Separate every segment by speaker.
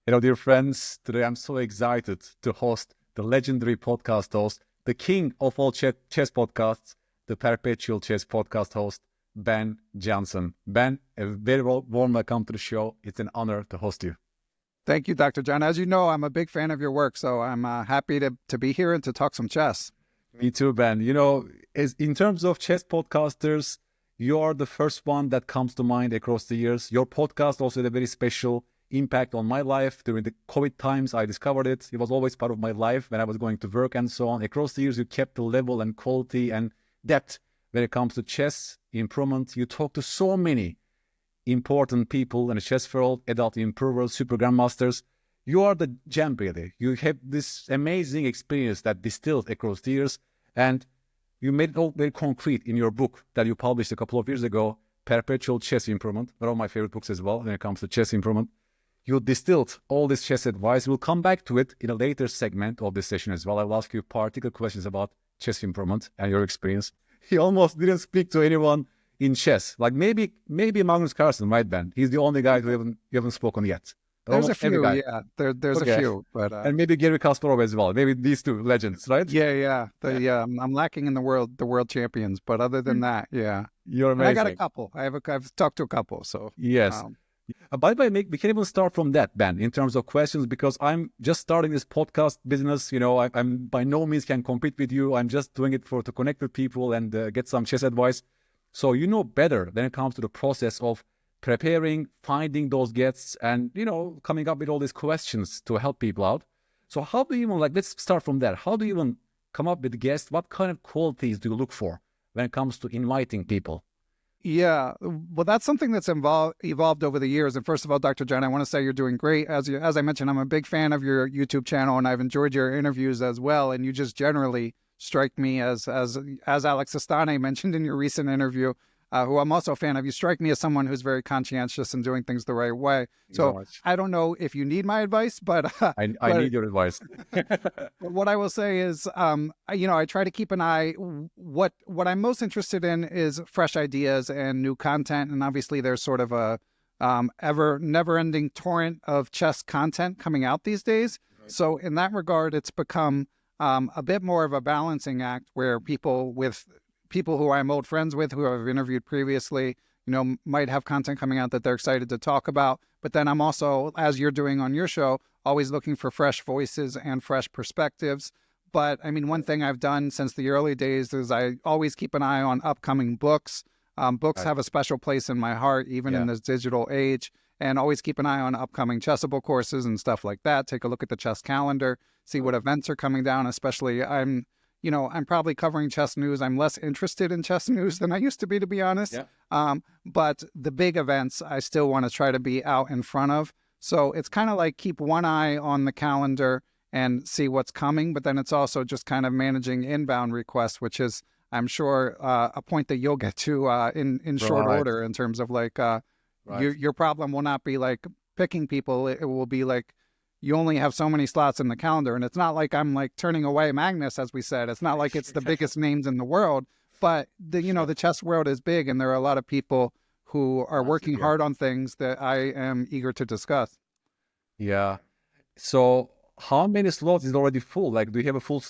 Speaker 1: Dear friends, today I'm so excited to host the legendary podcast host, the king of all chess podcasts, the Perpetual Chess Podcast host, Ben Johnson. Ben, a very warm welcome to the show. It's an honor to host you.
Speaker 2: Thank you, Dr. John. As you know, I'm a big fan of your work, so I'm happy to be here and to talk some chess.
Speaker 1: Me too, Ben. In terms of chess podcasters, you're the first one that comes to mind across the years. Your podcast also had a very special impact on my life during the COVID times. I discovered it. It was always part of my life when I was going to work and so on. Across the years, you kept the level and quality and depth when it comes to chess improvement. You talk to so many important people in the chess world, adult improvers, super grandmasters. You are the gem, really. You have this amazing experience that distilled across the years, and you made it all very concrete in your book that you published a couple of years ago, Perpetual Chess Improvement, one of my favorite books as well when it comes to chess improvement. You distilled all this chess advice. We'll come back to it in a later segment of this session as well. I will ask you particular questions about chess improvement and your experience. He almost didn't speak to anyone in chess. Like maybe Magnus Carlsen, right, Ben? He's the only guy who you haven't spoken yet.
Speaker 2: There's a few, yeah. There's a few, but
Speaker 1: and maybe Gary Kasparov as well. Maybe these two legends, right?
Speaker 2: Yeah. I'm lacking in the world champions, but other than that, yeah,
Speaker 1: you're amazing.
Speaker 2: And I got a couple. I've talked to a couple, so
Speaker 1: yes. By the way, we can even start from that, Ben, in terms of questions, because I'm just starting this podcast business. I'm by no means can compete with you. I'm just doing it to connect with people and get some chess advice. So you know better when it comes to the process of preparing, finding those guests, and coming up with all these questions to help people out. So how do you even let's start from there. How do you even come up with guests? What kind of qualities do you look for when it comes to inviting people?
Speaker 2: Yeah, well, that's something that's evolved over the years. And first of all, Dr. John, I want to say you're doing great. As I mentioned, I'm a big fan of your YouTube channel, and I've enjoyed your interviews as well. And you just generally strike me as Alex Astane mentioned in your recent interview, who I'm also a fan of. You strike me as someone who's very conscientious and doing things the right way. So I don't know if you need my advice, but
Speaker 1: I need your advice.
Speaker 2: What I will say is, I try to keep an eye. What I'm most interested in is fresh ideas and new content. And obviously there's sort of a never-ending torrent of chess content coming out these days. Right. So in that regard, it's become a bit more of a balancing act where people who I'm old friends with, who I've interviewed previously, might have content coming out that they're excited to talk about. But then I'm also, as you're doing on your show, always looking for fresh voices and fresh perspectives. But I mean, one thing I've done since the early days is I always keep an eye on upcoming books. Books have a special place in my heart, even in this digital age, and always keep an eye on upcoming Chessable courses and stuff like that. Take a look at the chess calendar, see what events are coming down, especially I'm probably covering chess news. I'm less interested in chess news than I used to be honest. Yeah. But the big events, I still want to try to be out in front of. So it's kind of like keep one eye on the calendar and see what's coming. But then it's also just kind of managing inbound requests, which is, I'm sure, a point that you'll get to in short order in terms of your problem will not be like picking people. It will be like, you only have so many slots in the calendar. And it's not like I'm turning away Magnus, as we said. It's not like it's the biggest names in the world, but the chess world is big, and there are a lot of people who are working hard on things that I am eager to discuss.
Speaker 1: Yeah. So how many slots is already full? Do you have a full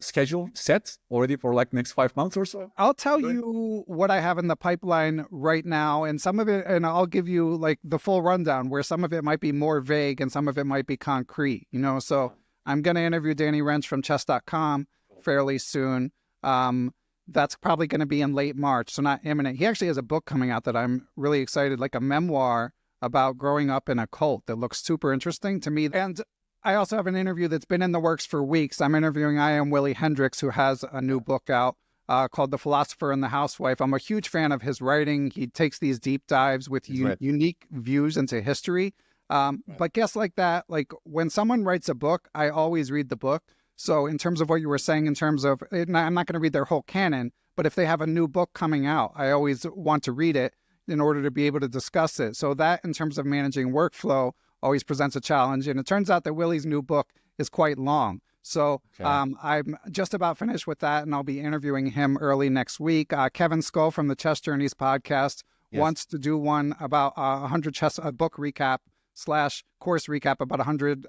Speaker 1: schedule set already for next 5 months or so?
Speaker 2: I'll tell you what I have in the pipeline right now, and some of it, and I'll give you the full rundown, where some of it might be more vague and some of it might be concrete, so I'm going to interview Danny Wrench from chess.com fairly soon. That's probably going to be in late March, so not imminent. He actually has a book coming out that I'm really excited, like a memoir about growing up in a cult, that looks super interesting to me. And I also have an interview that's been in the works for weeks. I'm interviewing Willie Hendricks, who has a new book out called The Philosopher and the Housewife. I'm a huge fan of his writing. He takes these deep dives with unique views into history. But guests like that, when someone writes a book, I always read the book. So in terms of what you were saying, in terms of, I'm not going to read their whole canon, but if they have a new book coming out, I always want to read it in order to be able to discuss it. So that, in terms of managing workflow, always presents a challenge. And it turns out that Willie's new book is quite long. So I'm just about finished with that, and I'll be interviewing him early next week. Kevin Skull from the Chess Journeys podcast wants to do one about 100 chess, a book recap. chess.com/course recap, about 100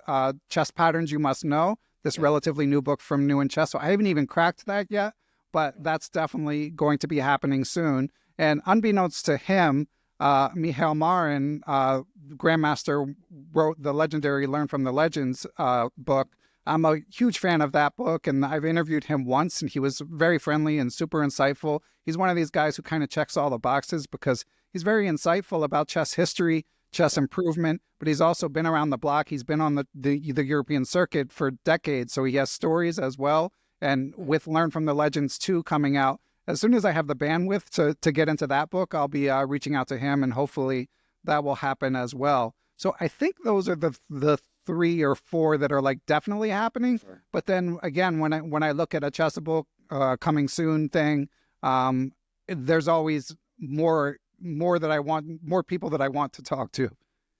Speaker 2: chess patterns you must know. This relatively new book from New in Chess. So I haven't even cracked that yet, but that's definitely going to be happening soon. And unbeknownst to him, Mihail Marin, Grandmaster, wrote the legendary Learn from the Legends book. I'm a huge fan of that book, and I've interviewed him once, and he was very friendly and super insightful. He's one of these guys who kind of checks all the boxes because he's very insightful about chess history, chess improvement, but he's also been around the block. He's been on the European circuit for decades, so he has stories as well. And with Learn from the Legends 2 coming out, as soon as I have the bandwidth to get into that book, I'll be reaching out to him, and hopefully that will happen as well. So I think those are the 3 or 4 that are like definitely happening. Sure. But then again, when I look at a Chessable coming soon thing, there's always more that I want, more people that I want to talk to.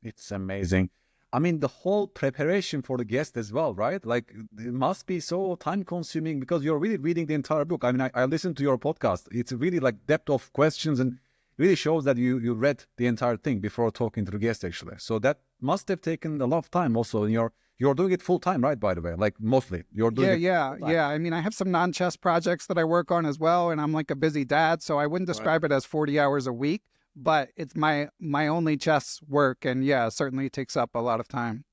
Speaker 1: It's amazing. I mean, the whole preparation for the guest as well, right? Like, it must be so time consuming because you're really reading the entire book. I mean, I listened to your podcast. It's really like depth of questions, and really shows that you read the entire thing before talking to the guest, actually. So that must have taken a lot of time also. And you're doing it full time, right? By the way, like mostly you're doing
Speaker 2: Yeah. I mean, I have some non-chess projects that I work on as well, and I'm like a busy dad, so I wouldn't describe it as 40 hours a week, but it's my only chess work, and yeah, certainly it takes up a lot of time.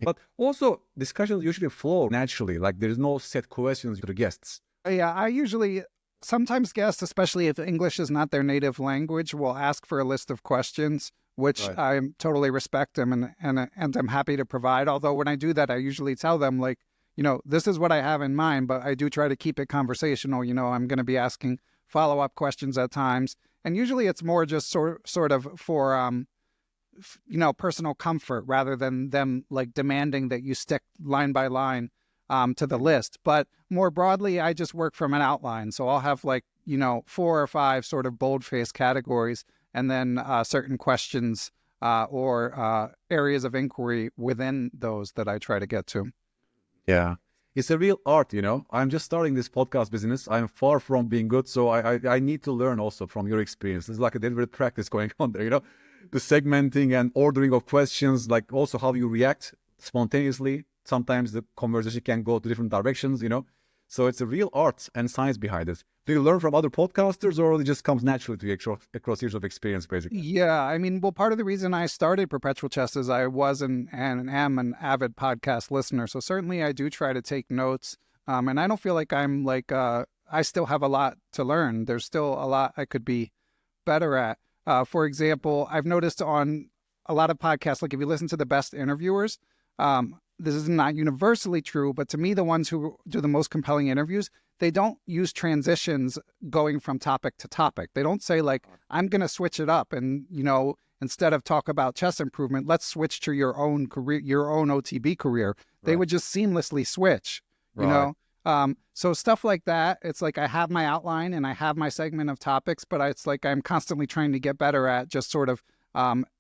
Speaker 1: But also, discussions usually flow naturally. Like, there's no set questions to the guests.
Speaker 2: Yeah, I usually, sometimes guests, especially if English is not their native language, will ask for a list of questions, which I totally respect them and I'm happy to provide. Although when I do that, I usually tell them, like, this is what I have in mind, but I do try to keep it conversational. I'm going to be asking follow-up questions at times. And usually it's more just sort of for, personal comfort rather than them like demanding that you stick line by line to the list. But more broadly, I just work from an outline. So I'll have 4 or 5 sort of bold-faced categories, and then certain questions or areas of inquiry within those that I try to get to.
Speaker 1: Yeah. It's a real art, I'm just starting this podcast business. I'm far from being good, so I need to learn also from your experience. There's like a deliberate practice going on there, the segmenting and ordering of questions, like also how you react spontaneously. Sometimes the conversation can go to different directions, So it's a real art and science behind it. Do you learn from other podcasters, or it just comes naturally to you across years of experience, basically?
Speaker 2: Yeah, I mean, well, part of the reason I started Perpetual Chess is I was and am an avid podcast listener. So certainly I do try to take notes. And I don't feel like I'm I still have a lot to learn. There's still a lot I could be better at. For example, I've noticed on a lot of podcasts, like if you listen to the best interviewers, this is not universally true, but to me, the ones who do the most compelling interviews, they don't use transitions going from topic to topic. They don't say like, I'm going to switch it up and, instead of talk about chess improvement, let's switch to your own career, your own OTB career. They would just seamlessly switch, So stuff like that, it's like I have my outline and I have my segment of topics, but it's like I'm constantly trying to get better at just sort of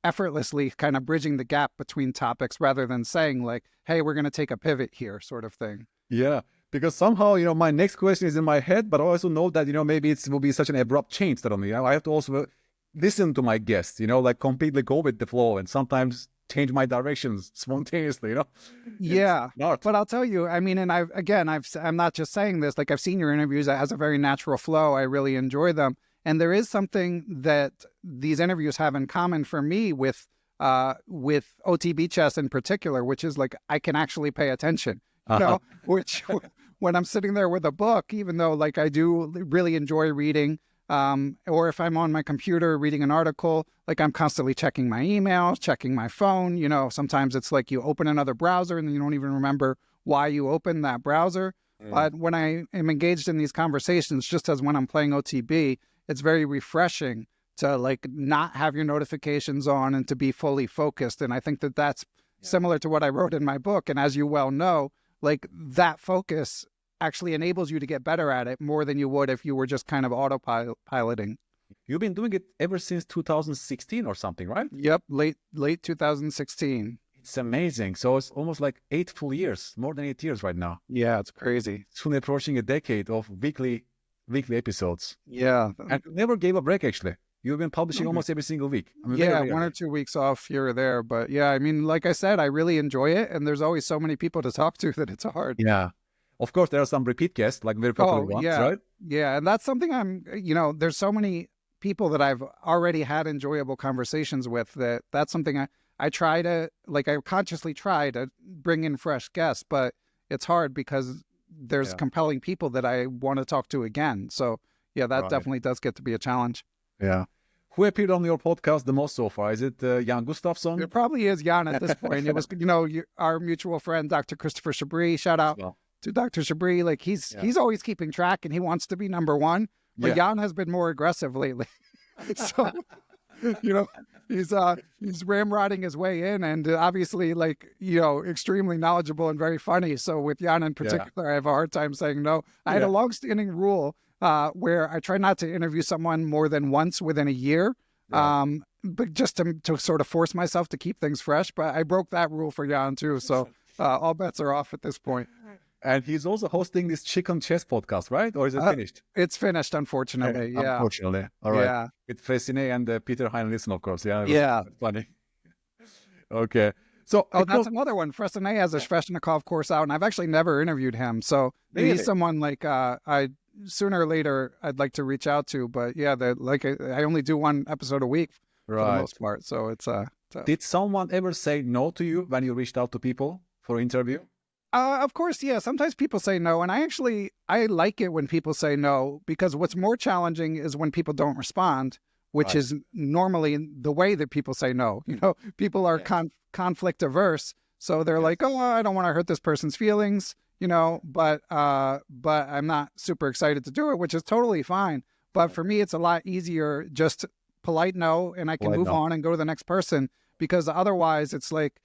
Speaker 2: effortlessly kind of bridging the gap between topics rather than saying like, hey, we're going to take a pivot here sort of thing.
Speaker 1: Yeah, because somehow, my next question is in my head, but I also know that, maybe it will be such an abrupt change suddenly. I have to also listen to my guests, like completely go with the flow and sometimes change my directions spontaneously,
Speaker 2: Yeah, but I'll tell you, I mean, and I'm not just saying this, like I've seen your interviews that has a very natural flow. I really enjoy them. And there is something that these interviews have in common for me with OTB chess in particular, which is like I can actually pay attention, which when I'm sitting there with a book, even though like I do really enjoy reading, or if I'm on my computer reading an article, like I'm constantly checking my emails, checking my phone. Sometimes it's like you open another browser and you don't even remember why you opened that browser. But when I am engaged in these conversations, just as when I'm playing OTB, it's very refreshing to like not have your notifications on and to be fully focused. And I think that that's similar to what I wrote in my book. And as you well know, like that focus actually enables you to get better at it more than you would if you were just kind of autopiloting.
Speaker 1: You've been doing it ever since 2016 or something, right?
Speaker 2: Yep, late 2016.
Speaker 1: It's amazing. So it's almost like 8 full years, more than 8 years right now.
Speaker 2: Yeah, it's crazy.
Speaker 1: Soon approaching a decade of weekly episodes.
Speaker 2: Yeah.
Speaker 1: And you never gave a break, actually. You've been publishing almost every single week. I mean,
Speaker 2: Yeah,
Speaker 1: very
Speaker 2: 1 or
Speaker 1: rarely.
Speaker 2: 2 weeks off here or there. But yeah, I mean, like I said, I really enjoy it. And there's always so many people to talk to that it's hard.
Speaker 1: Yeah. Of course, there are some repeat guests, like very popular
Speaker 2: Oh,
Speaker 1: ones,
Speaker 2: yeah.
Speaker 1: right?
Speaker 2: Yeah. And that's something there's so many people that I've already had enjoyable conversations with that's something I try to, like, I consciously try to bring in fresh guests, but it's hard because there's
Speaker 1: Yeah.
Speaker 2: compelling people that I want to talk to again. So yeah, that
Speaker 1: Right.
Speaker 2: definitely does get to be a challenge.
Speaker 1: Yeah. Who appeared on your podcast the most so far? Is it Jan Gustafsson?
Speaker 2: It probably is Jan at this point. It was, our mutual friend, Dr. Christopher Chabris. Shout out
Speaker 1: Well,
Speaker 2: to Dr. Chabris. Like he's always keeping track and he wants to be number one, but
Speaker 1: yeah.
Speaker 2: Jan has been more aggressive lately. So, he's ramrodding his way in and obviously extremely knowledgeable and very funny. So with Jan in particular, I have a hard time saying no. I had a longstanding rule where I try not to interview someone more than once within a year.
Speaker 1: Right.
Speaker 2: But just to sort of force myself to keep things fresh. But I broke that rule for Jan too. So all bets are off at this point.
Speaker 1: And he's also hosting this Chicken Chess podcast, right? Or is it finished?
Speaker 2: It's finished, unfortunately. Yeah.
Speaker 1: Unfortunately. All right.
Speaker 2: Yeah.
Speaker 1: With Fresine and Peter Heinrichsen, of course. Yeah.
Speaker 2: Yeah.
Speaker 1: Funny. Okay. So,
Speaker 2: that's another one. Fresine has a Sveshnikov course out, and I've actually never interviewed him. So
Speaker 1: Really?
Speaker 2: he's someone like I sooner or later I'd like to reach out to. But yeah, I only do one episode a week for the most part. So it's
Speaker 1: Did someone ever say no to you when you reached out to people for interview?
Speaker 2: Of course, yeah. Sometimes people say no, and I like it when people say no, because what's more challenging is when people don't respond, which is normally the way that people say no. People are conflict averse, so they're like, oh, I don't want to hurt this person's feelings, but I'm not super excited to do it, which is totally fine. But for me, it's a lot easier just polite no, and I can move on and go to the next person, because otherwise it's like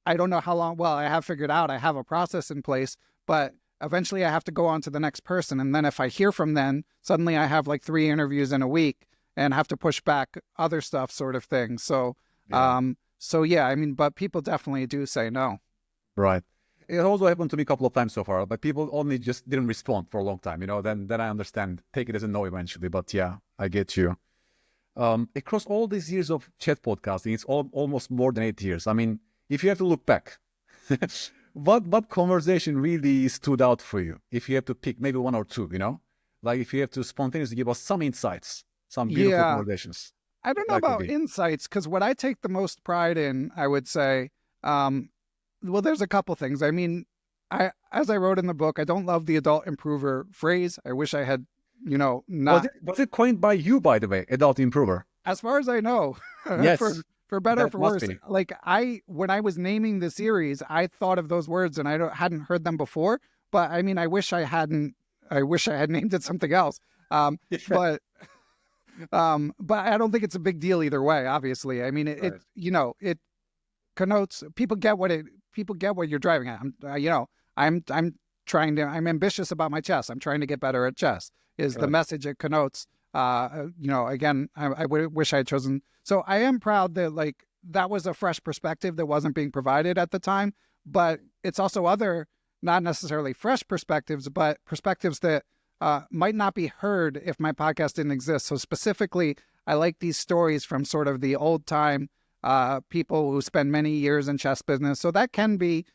Speaker 2: I don't know how long. Well, I have figured out I have a process in place, but eventually I have to go on to the next person. And then if I hear from them, suddenly I have like 3 interviews in a week and have to push back other stuff, sort of thing. So, I mean, but people definitely do say no.
Speaker 1: Right. It also happened to me a couple of times so far, but people only just didn't respond for a long time. Then I understand, take it as a no eventually. But yeah, I get you. Across all these years of chat podcasting, it's almost more than 8 years. I mean, if you have to look back, what conversation really stood out for you? If you have to pick maybe 1 or 2, like if you have to spontaneously give us some insights, some beautiful conversations.
Speaker 2: I don't know about insights, because what I take the most pride in, I would say, there's a couple things. I mean, as I wrote in the book, I don't love the adult improver phrase. I wish I had, not.
Speaker 1: Was it coined by you, by the way, adult improver?
Speaker 2: As far as I know.
Speaker 1: Yes.
Speaker 2: For better or
Speaker 1: That
Speaker 2: for
Speaker 1: must
Speaker 2: worse,
Speaker 1: be.
Speaker 2: like when I was naming the series, I thought of those words and I hadn't heard them before. But I mean, I wish I had named it something else. But I don't think it's a big deal either way. Obviously, I mean, it connotes people get what you're driving at. I'm ambitious about my chess. I'm trying to get better at chess. Is the message it connotes? Again, I wish I had chosen. So I am proud that that was a fresh perspective that wasn't being provided at the time, but it's also other, not necessarily fresh perspectives, but perspectives that might not be heard if my podcast didn't exist. So specifically, I like these stories from sort of the old time people who spend many years in chess business. So that can be,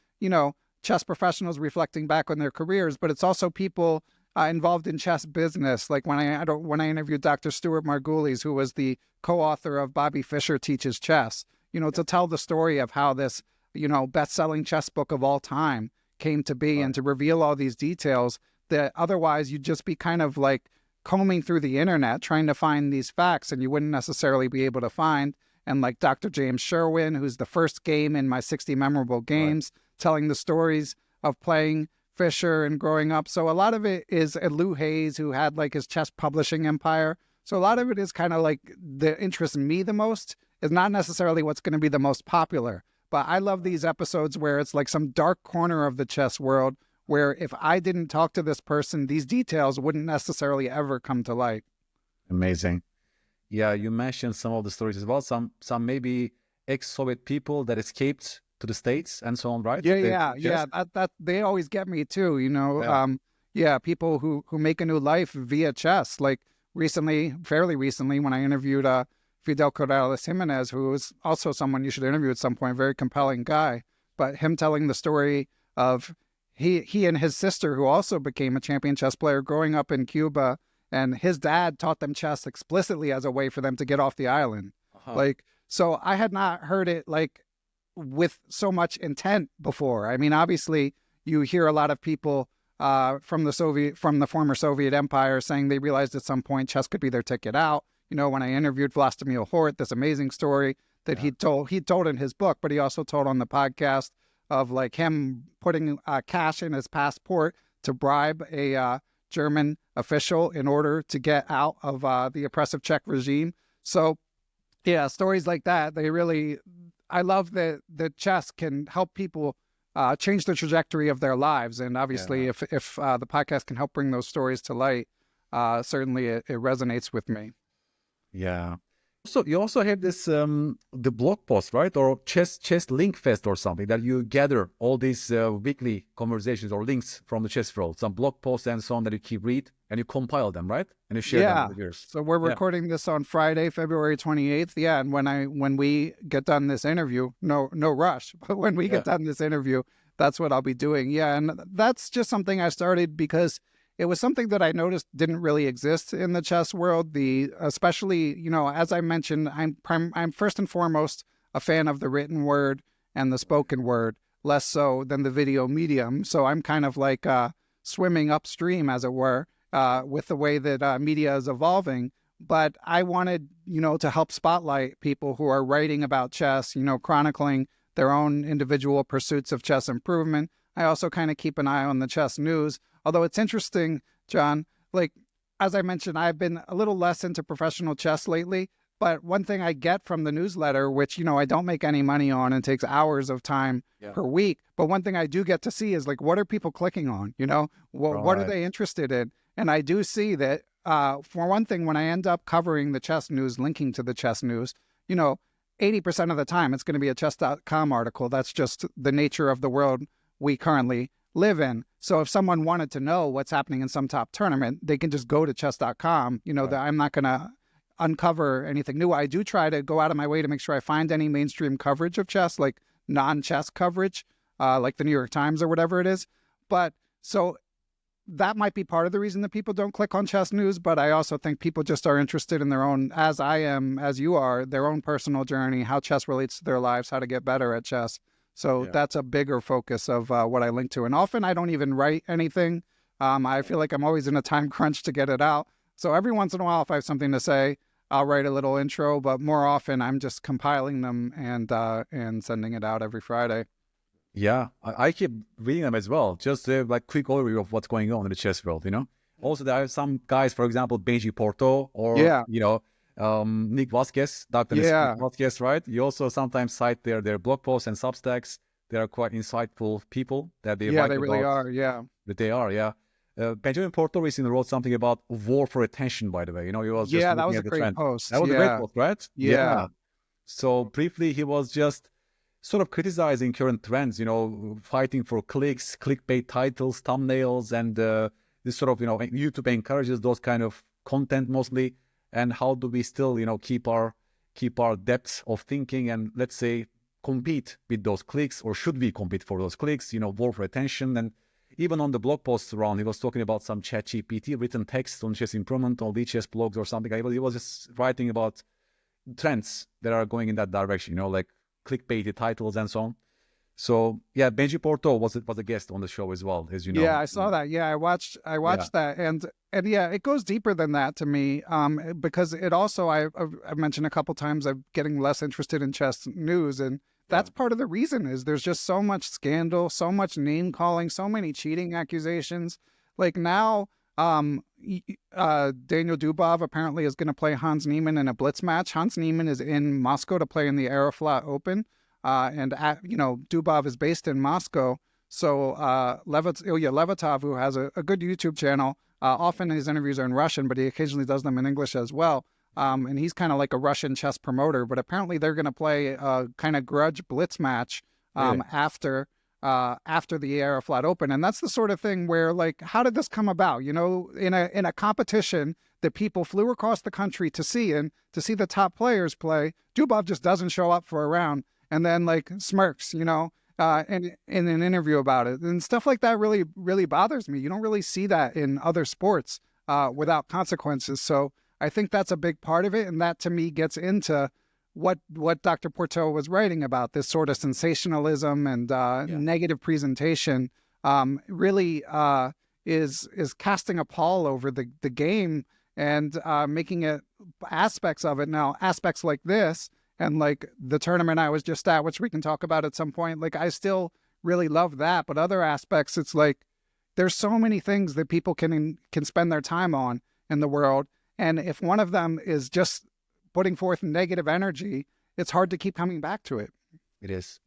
Speaker 2: chess professionals reflecting back on their careers, but it's also people involved in chess business. Like when I interviewed Dr. Stuart Margulies, who was the co-author of Bobby Fischer Teaches Chess, to tell the story of how this, best-selling chess book of all time came to be, and to reveal all these details that otherwise you'd just be kind of like combing through the internet trying to find these facts and you wouldn't necessarily be able to find. And like Dr. James Sherwin, who's the first game in my 60 Memorable Games, telling the stories of playing Fischer and growing up. So a lot of it is Lou Hayes, who had like his chess publishing empire. So a lot of it is kind of like the interest in me the most is not necessarily what's going to be the most popular. But I love these episodes where it's like some dark corner of the chess world where if I didn't talk to this person, these details wouldn't necessarily ever come to light.
Speaker 1: Amazing. Yeah, you mentioned some of the stories as well. Some maybe ex-Soviet people that escaped to the States and so on, right?
Speaker 2: Yeah. That they always get me too. People who make a new life via chess. Like fairly recently, when I interviewed Fidel Corrales Jimenez, who was also someone you should interview at some point, very compelling guy, but him telling the story of he and his sister, who also became a champion chess player growing up in Cuba, and his dad taught them chess explicitly as a way for them to get off the island. Like, so I had not heard it like with so much intent before. I mean, obviously you hear a lot of people from the former Soviet Empire saying they realized at some point chess could be their ticket out. You know, when I interviewed Vlastimil Hort, this amazing story that he told in his book, but he also told on the podcast of like him putting cash in his passport to bribe a German official in order to get out of the oppressive Czech regime. So yeah, stories like that, I love that chess can help people change the trajectory of their lives. And obviously if the podcast can help bring those stories to light, certainly it resonates with me.
Speaker 1: Yeah. So you also have this the blog post, right? Or chess Linkfest or something, that you gather all these weekly conversations or links from the chess world, some blog posts and so on that you keep read and you compile them, right? And you share them with yours.
Speaker 2: So we're recording this on Friday, February 28th. Yeah, and when we get done this interview, no rush, but when we get done this interview, that's what I'll be doing. Yeah, and that's just something I started because it was something that I noticed didn't really exist in the chess world. Especially, you know, as I mentioned, I'm first and foremost a fan of the written word and the spoken word, less so than the video medium. So I'm kind of like swimming upstream, as it were, with the way that media is evolving. But I wanted, you know, to help spotlight people who are writing about chess, you know, chronicling their own individual pursuits of chess improvement. I also kind of keep an eye on the chess news. Although it's interesting, John, like, as I mentioned, I've been a little less into professional chess lately, but one thing I get from the newsletter, which, you know, I don't make any money on and takes hours of time per week, but one thing I do get to see is, like, what are people clicking on, you know? What are they interested in? And I do see that, for one thing, when I end up covering the chess news, linking to the chess news, you know, 80% of the time it's going to be a chess.com article. That's just the nature of the world we currently live in. So if someone wanted to know what's happening in some top tournament, they can just go to chess.com. You know, that I'm not going to uncover anything new. I do try to go out of my way to make sure I find any mainstream coverage of chess, like non-chess coverage, like the New York Times or whatever it is. But so that might be part of the reason that people don't click on chess news. But I also think people just are interested in their own, as I am, as you are, their own personal journey, how chess relates to their lives, how to get better at chess. So that's a bigger focus of what I link to. And often I don't even write anything. I feel like I'm always in a time crunch to get it out. So every once in a while, if I have something to say, I'll write a little intro. But more often, I'm just compiling them and sending it out every Friday.
Speaker 1: Yeah, I keep reading them as well. Just like quick overview of what's going on in the chess world, you know. Also, there are some guys, for example, Benji Porto or, you know, Nick Vasquez, Dr. Nick Vasquez, right? You also sometimes cite their blog posts and Substacks. They are quite insightful people that they write
Speaker 2: they really
Speaker 1: about.
Speaker 2: are,
Speaker 1: But they are, Benjamin Porto recently wrote something about war for attention, by the way. You know, he was just
Speaker 2: that was
Speaker 1: at
Speaker 2: a
Speaker 1: the
Speaker 2: great
Speaker 1: trend.
Speaker 2: post.
Speaker 1: That was a great post, right?
Speaker 2: Yeah.
Speaker 1: So briefly, he was just sort of criticizing current trends, you know, fighting for clicks, clickbait titles, thumbnails, and this sort of, you know, YouTube encourages those kind of content mostly. And how do we still, you know, keep our depth of thinking and, let's say, compete with those clicks, or should we compete for those clicks, you know, war for attention? And even on the blog posts around, he was talking about some ChatGPT written text on chess improvement on Lichess blogs or something. He was just writing about trends that are going in that direction, you know, like clickbaity titles and so on. So yeah, Benji Porto was a guest on the show as well, as you know.
Speaker 2: Yeah, I saw that. Yeah, I watched that, and yeah, it goes deeper than that to me, because it also I've mentioned a couple times I'm getting less interested in chess news, and that's part of the reason is there's just so much scandal, so much name calling, so many cheating accusations. Like now, Daniel Dubov apparently is going to play Hans Niemann in a Blitz match. Hans Niemann is in Moscow to play in the Aeroflot Open. And you know, Dubov is based in Moscow. So Ilya Levatov, who has a good YouTube channel, often his interviews are in Russian, but he occasionally does them in English as well. And he's kind of like a Russian chess promoter. But apparently they're going to play a kind of grudge Blitz match after after the era flat open. And that's the sort of thing where, like, how did this come about? You know, in a competition that people flew across the country to see and to see the top players play, Dubov just doesn't show up for a round and then like smirks, you know, in an interview about it. And stuff like that really, really bothers me. You don't really see that in other sports without consequences. So I think that's a big part of it. And that to me gets into what Dr. Porteau was writing about, this sort of sensationalism and negative presentation really is casting a pall over the game and making it aspects of it now, aspects like this and like the tournament I was just at, which we can talk about at some point. Like, I still really love that, but other aspects, it's like there's so many things that people can spend their time on in the world. And if one of them is just putting forth negative energy, it's hard to keep coming back to it.
Speaker 1: It is.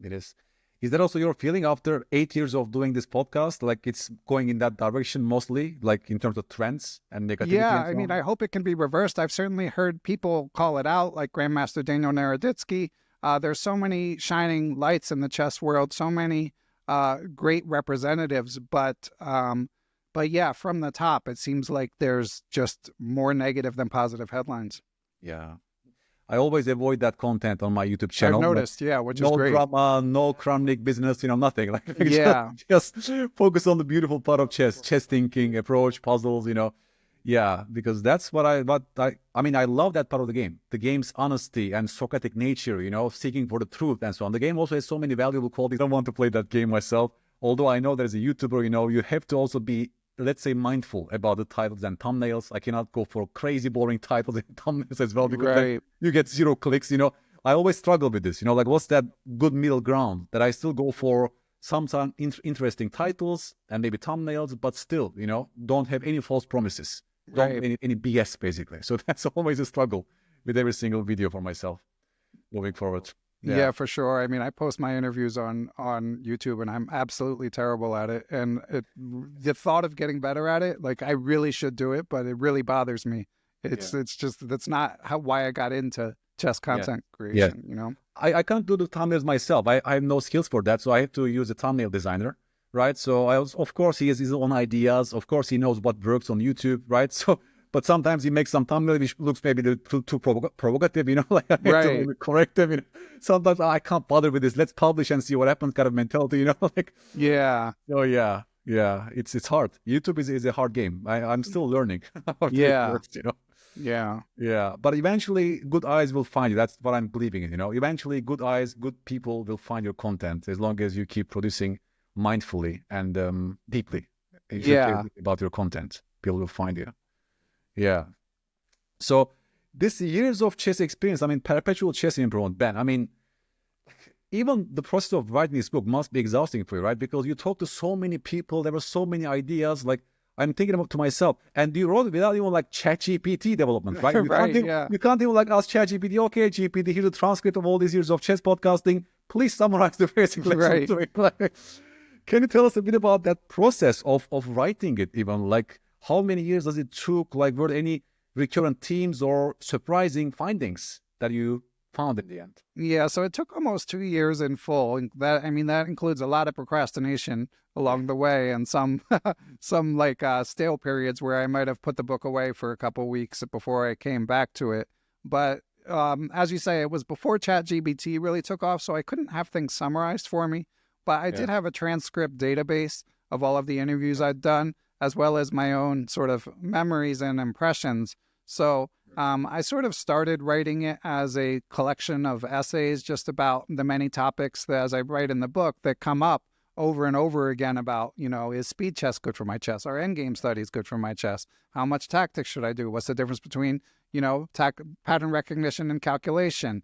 Speaker 1: Is that also your feeling after 8 years of doing this podcast? Like, it's going in that direction mostly, like in terms of trends and negativity?
Speaker 2: Yeah,
Speaker 1: and so
Speaker 2: I mean,
Speaker 1: on?
Speaker 2: I hope it can be reversed. I've certainly heard people call it out, like Grandmaster Daniel Naroditsky. There's so many shining lights in the chess world, so many great representatives, but yeah, from the top, it seems like there's just more negative than positive headlines.
Speaker 1: Yeah. I always avoid that content on my YouTube channel.
Speaker 2: I've noticed, which is
Speaker 1: no
Speaker 2: great.
Speaker 1: No drama, no chronic business, nothing. Like,
Speaker 2: Yeah.
Speaker 1: just focus on the beautiful part of chess thinking, approach, puzzles, Yeah, because that's what I mean, I love that part of the game. The game's honesty and Socratic nature, seeking for the truth and so on. The game also has so many valuable qualities. I don't want to play that game myself. Although I know there's a YouTuber, you have to also be, let's say, mindful about the titles and thumbnails. I cannot go for crazy boring titles and thumbnails as well, because then you get 0 clicks. I always struggle with this, like, what's that good middle ground that I still go for sometimes interesting titles and maybe thumbnails, but still, don't have any false promises. Don't have any BS, basically. So that's always a struggle with every single video for myself moving forward.
Speaker 2: Yeah, for sure. I mean, I post my interviews on YouTube and I'm absolutely terrible at it. And the thought of getting better at it, like, I really should do it, but it really bothers me. It's just, that's not why I got into chess content creation,
Speaker 1: I can't do the thumbnails myself. I have no skills for that. So I have to use a thumbnail designer, right? So of course, he has his own ideas. Of course, he knows what works on YouTube, right? So, but sometimes he makes some thumbnail which looks maybe too provocative, like I have to maybe correct them. Sometimes I can't bother with this. Let's publish and see what happens kind of mentality, like.
Speaker 2: Yeah.
Speaker 1: Oh yeah. It's hard. YouTube is a hard game. I'm still learning how to work, Yeah. But eventually, good eyes will find you. That's what I'm believing in. Eventually, good eyes, good people will find your content as long as you keep producing mindfully and deeply. You should care about your content. People will find you. Yeah. So this years of chess experience, I mean, Perpetual Chess Improvement, Ben, I mean, even the process of writing this book must be exhausting for you, right? Because you talk to so many people, there were so many ideas, like, I'm thinking about to myself, and you wrote it without even like ChatGPT development, right? You can't even like ask ChatGPT, okay, GPT, here's the transcript of all these years of chess podcasting. Please summarize the basic lesson to me. Can you tell us a bit about that process of writing it even? Like, how many years does it took? Like, were there any recurrent themes or surprising findings that you found in the end?
Speaker 2: Yeah, so it took almost 2 years in full. That includes a lot of procrastination along the way and some stale periods where I might have put the book away for a couple weeks before I came back to it. But as you say, it was before ChatGPT really took off, so I couldn't have things summarized for me. But I did have a transcript database of all of the interviews I'd done, as well as my own sort of memories and impressions. So I sort of started writing it as a collection of essays just about the many topics that, as I write in the book, that come up over and over again about, is speed chess good for my chess? Are endgame studies good for my chess? How much tactics should I do? What's the difference between, pattern recognition and calculation?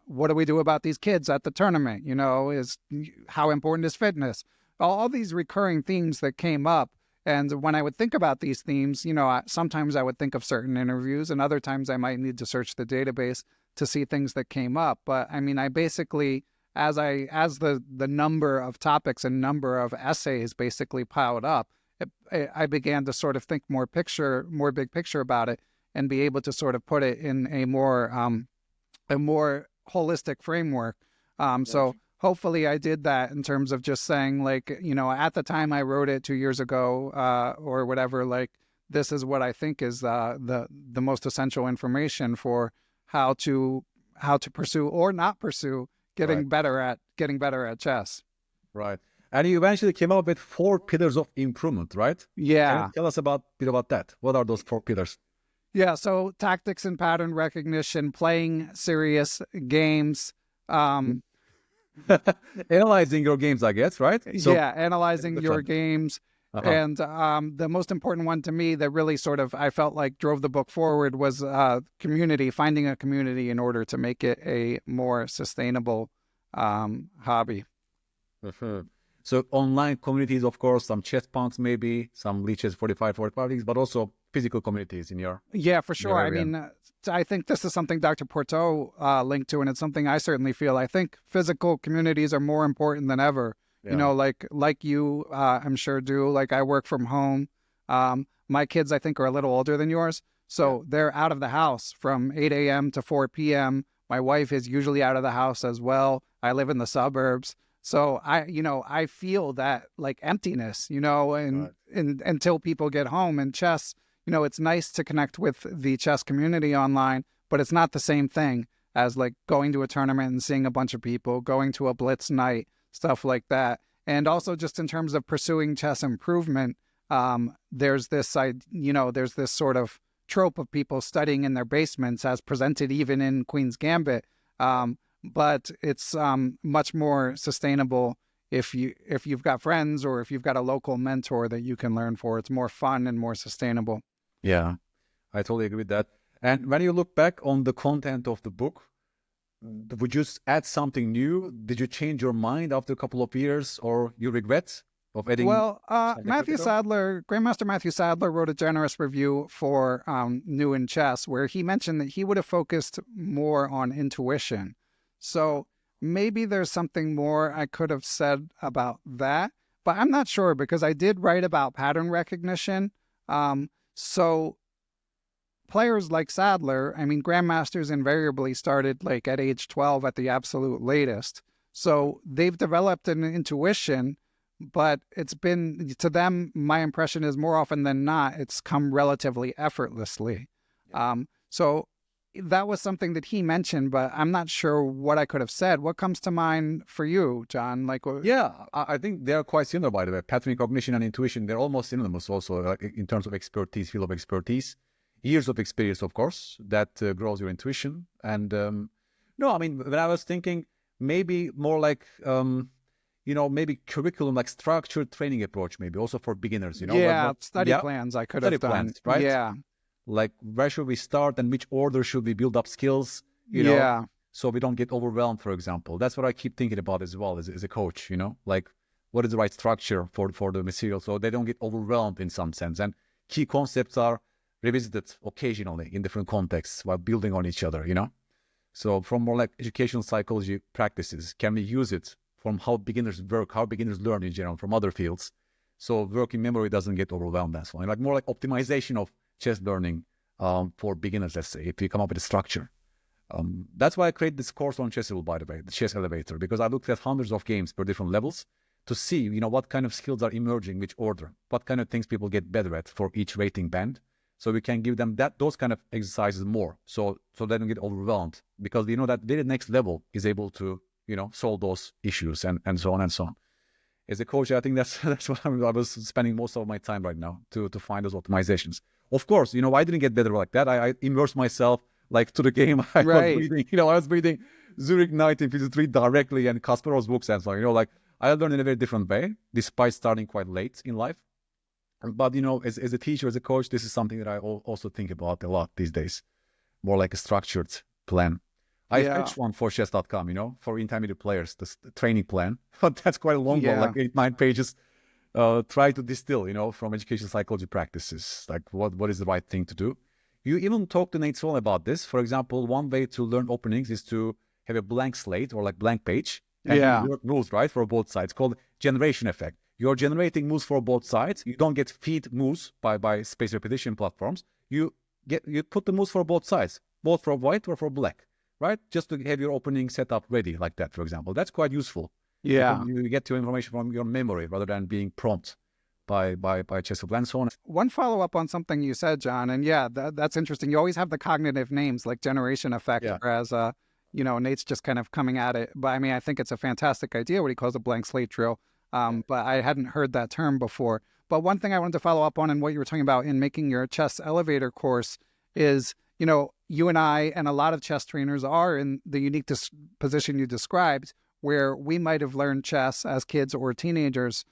Speaker 2: What do we do about these kids at the tournament? How important is fitness? All these recurring themes that came up. And when I would think about these themes, sometimes I would think of certain interviews, and other times I might need to search the database to see things that came up. But I mean, I basically, as the number of topics and number of essays basically piled up, I began to sort of think more big picture about it, and be able to sort of put it in a more holistic framework. So hopefully I did that in terms of just saying, like, at the time I wrote it 2 years ago, or whatever, like, this is what I think is the most essential information for how to pursue or not pursue getting better at chess.
Speaker 1: Right. And you eventually came up with 4 pillars of improvement, right?
Speaker 2: Yeah.
Speaker 1: Can you tell us a bit about that? What are those 4 pillars?
Speaker 2: Yeah. So tactics and pattern recognition, playing serious games,
Speaker 1: analyzing your games, I guess, right? So,
Speaker 2: analyzing your games. And the most important one to me that really sort of I felt like drove the book forward was community, finding a community in order to make it a more sustainable hobby.
Speaker 1: So online communities, of course, some chess punks maybe, some Lichess 45 leagues, but also physical communities in your
Speaker 2: for sure. I mean, I think this is something Dr. Porto linked to, and it's something I certainly feel. I think physical communities are more important than ever. Yeah. Like you, I'm sure do. Like I work from home. My kids, I think, are a little older than yours. So they're out of the house from 8 a.m. to 4 p.m. My wife is usually out of the house as well. I live in the suburbs. So I feel that like emptiness, and until people get home. And chess, it's nice to connect with the chess community online, but it's not the same thing as like going to a tournament and seeing a bunch of people, going to a Blitz night, stuff like that. And also just in terms of pursuing chess improvement, there's this sort of trope of people studying in their basements as presented even in Queen's Gambit. But it's much more sustainable if you've got friends or if you've got a local mentor that you can learn for. It's more fun and more sustainable.
Speaker 1: Yeah, I totally agree with that. And when you look back on the content of the book, would you add something new? Did you change your mind after a couple of years, or you regret of adding?
Speaker 2: Well, Grandmaster Matthew Sadler wrote a generous review for New in Chess, where he mentioned that he would have focused more on intuition. So maybe there's something more I could have said about that, but I'm not sure because I did write about pattern recognition. So players like Sadler, I mean, grandmasters invariably started like at age 12 at the absolute latest. So they've developed an intuition, but it's been, to them, my impression is more often than not, it's come relatively effortlessly. So that was something that he mentioned, but I'm not sure what I could have said. What comes to mind for you, John?
Speaker 1: I think they're quite similar, by the way. Pattern recognition and intuition, they're almost synonymous also, like in terms of expertise, field of expertise. Years of experience, of course, that grows your intuition. And no, I mean, when I was thinking maybe more like, maybe curriculum, like structured training approach, maybe also for beginners,
Speaker 2: study plans I could have done.
Speaker 1: Plans, right?
Speaker 2: Yeah.
Speaker 1: Like, where should we start and which order should we build up skills, so we don't get overwhelmed, for example. That's what I keep thinking about as well as a coach, like what is the right structure for the material so they don't get overwhelmed in some sense. And key concepts are revisited occasionally in different contexts while building on each other, So from more like educational psychology practices, can we use it from how beginners work, how beginners learn in general from other fields? So working memory doesn't get overwhelmed as well. Like more like optimization of chess learning for beginners, let's say, if you come up with a structure. That's why I created this course on Chessable, by the way, the Chess Elevator, because I looked at hundreds of games per different levels to see, what kind of skills are emerging, which order, what kind of things people get better at for each rating band. So we can give them those kind of exercises more, so they don't get overwhelmed, because that very next level is able to, solve those issues and so on and so on. As a coach, I think that's what I was spending most of my time right now to find those optimizations. Of course, I didn't get better like that. I immersed myself like to the game. I was reading Zurich 1953 directly and Kasparov's books and so on. I learned in a very different way, despite starting quite late in life. But, as a teacher, as a coach, this is something that I also think about a lot these days, more like a structured plan. I fetched one for chess.com, for intermediate players, the training plan, but that's quite a long one, like 8-9 pages. Try to distill, from education psychology practices, like what is the right thing to do. You even talked to Nate Sloan about this. For example, one way to learn openings is to have a blank slate or like blank page. And you learn rules, right, for both sides, called generation effect. You're generating moves for both sides. You don't get feed moves by space repetition platforms. You put the moves for both sides, both for white or for black. right? Just to have your opening setup ready like that, for example. That's quite useful.
Speaker 2: Yeah.
Speaker 1: Because you get your information from your memory rather than being prompt by Chessable and so on.
Speaker 2: One follow-up on something you said, John, and yeah, that's interesting. You always have the cognitive names like generation effect, whereas Nate's just kind of coming at it. But I mean, I think it's a fantastic idea what he calls a blank slate drill. But I hadn't heard that term before. But one thing I wanted to follow up on and what you were talking about in making your chess elevator course is, you and I and a lot of chess trainers are in the unique position you described, where we might have learned chess as kids or teenagers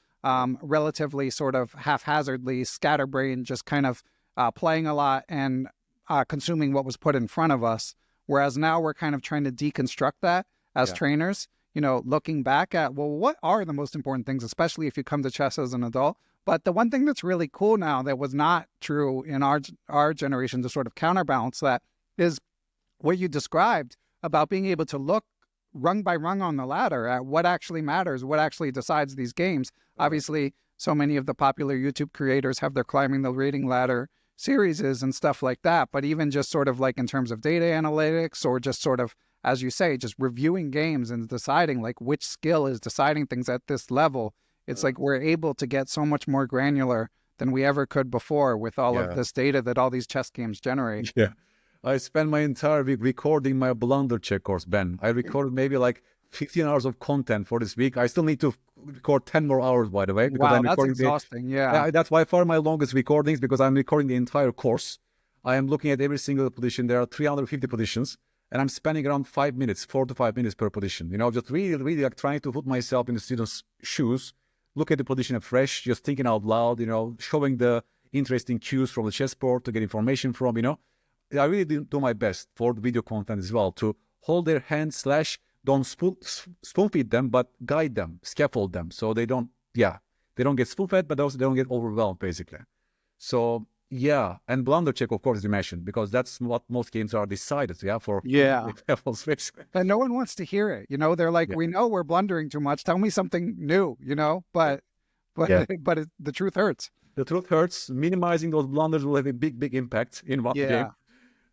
Speaker 2: relatively sort of haphazardly, scatterbrained, just kind of playing a lot and consuming what was put in front of us. Whereas now we're kind of trying to deconstruct that as trainers, looking back at, well, what are the most important things, especially if you come to chess as an adult? But the one thing that's really cool now that was not true in our generation to sort of counterbalance that is what you described about being able to look rung by rung on the ladder at what actually matters, what actually decides these games. Obviously, so many of the popular YouTube creators have their climbing the rating ladder series and stuff like that. But even just sort of like in terms of data analytics or just sort of, as you say, just reviewing games and deciding like which skill is deciding things at this level, it's like we're able to get so much more granular than we ever could before with all of this data that all these chess games generate.
Speaker 1: Yeah. I spent my entire week recording my Blunders check course, Ben. I recorded maybe like 15 hours of content for this week. I still need to record 10 more hours, by the way.
Speaker 2: Because wow, that's exhausting.
Speaker 1: That's by far my longest recordings because I'm recording the entire course. I am looking at every single position. There are 350 positions, and I'm spending around 5 minutes, 4 to 5 minutes per position. Just really like trying to put myself in the student's shoes, look at the position afresh, just thinking out loud, showing the interesting cues from the chessboard to get information from, I really do my best for the video content as well to hold their hands / don't spoon feed them, but guide them, scaffold them, so they don't get spoon fed, but also they don't get overwhelmed, basically. So and blunder check, of course, as you mentioned, because that's what most games are decided, for levels.
Speaker 2: And no one wants to hear it. They're like, we know we're blundering too much. Tell me something new, but the truth hurts.
Speaker 1: The truth hurts. Minimizing those blunders will have a big impact in one game.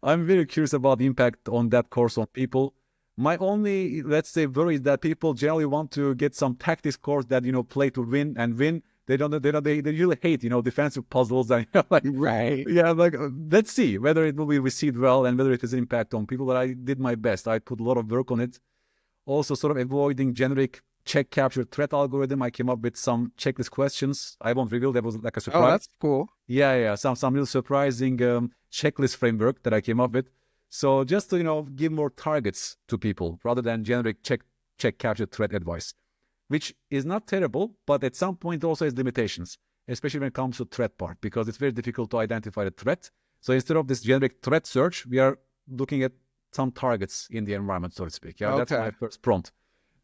Speaker 1: I'm very curious about the impact on that course on people. My only, let's say, worry is that people generally want to get some tactics course that, play to win and win. They usually hate, defensive puzzles and
Speaker 2: right.
Speaker 1: Yeah, let's see whether it will be received well and whether it has an impact on people. But I did my best. I put a lot of work on it. Also, sort of avoiding generic check capture threat algorithm. I came up with some checklist questions. I won't reveal. That was like a surprise.
Speaker 2: Oh, that's cool.
Speaker 1: Yeah. Some real surprising checklist framework that I came up with. So just to give more targets to people rather than generic check capture threat advice, which is not terrible, but at some point also has limitations, especially when it comes to threat part, because it's very difficult to identify the threat. So instead of this generic threat search, we are looking at some targets in the environment, so to speak. Yeah, That's my first prompt.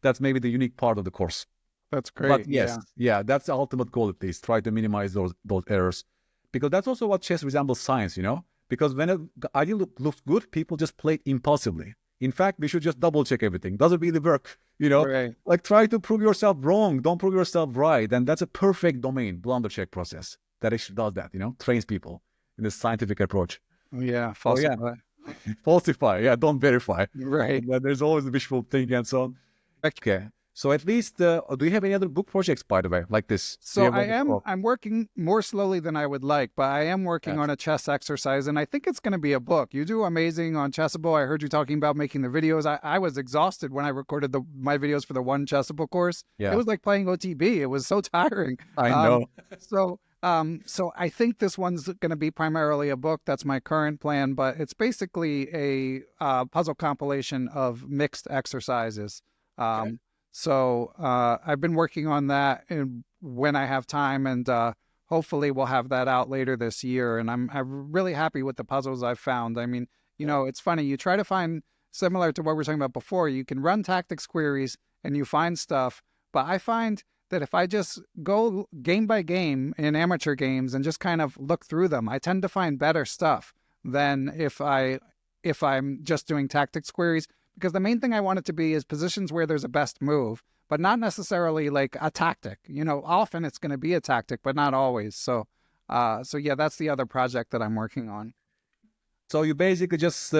Speaker 1: That's maybe the unique part of the course.
Speaker 2: That's great.
Speaker 1: But yes, that's the ultimate goal at least. Try to minimize those errors, because that's also what chess resembles science, Because when an idea looks good, people just play it impulsively. In fact, we should just double check everything. Does it really work?
Speaker 2: Right.
Speaker 1: Like try to prove yourself wrong. Don't prove yourself right. And that's a perfect domain, blunder check process, that actually does that, trains people in this scientific approach.
Speaker 2: Yeah, falsify.
Speaker 1: Falsify, don't verify.
Speaker 2: Right.
Speaker 1: And there's always wishful thinking and so on. Okay. So at least, do you have any other book projects, by the way, like this?
Speaker 2: So I'm working more slowly than I would like, but I am working on a chess exercise, and I think it's going to be a book. You do amazing on Chessable. I heard you talking about making the videos. I was exhausted when I recorded my videos for the one Chessable course. Yeah. It was like playing OTB. It was so tiring.
Speaker 1: I know.
Speaker 2: So I think this one's going to be primarily a book. That's my current plan, but it's basically a puzzle compilation of mixed exercises. So I've been working on that and when I have time, and hopefully we'll have that out later this year. And I'm really happy with the puzzles I've found. I mean, it's funny. You try to find, similar to what we were talking about before, you can run tactics queries and you find stuff. But I find that if I just go game by game in amateur games and just kind of look through them, I tend to find better stuff than if I'm just doing tactics queries. Because the main thing I want it to be is positions where there's a best move, but not necessarily like a tactic. Often it's going to be a tactic, but not always. So yeah, that's the other project that I'm working on.
Speaker 1: So you basically just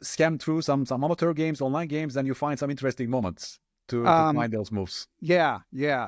Speaker 1: scan through some amateur games, online games, and you find some interesting moments to find those moves.
Speaker 2: Yeah.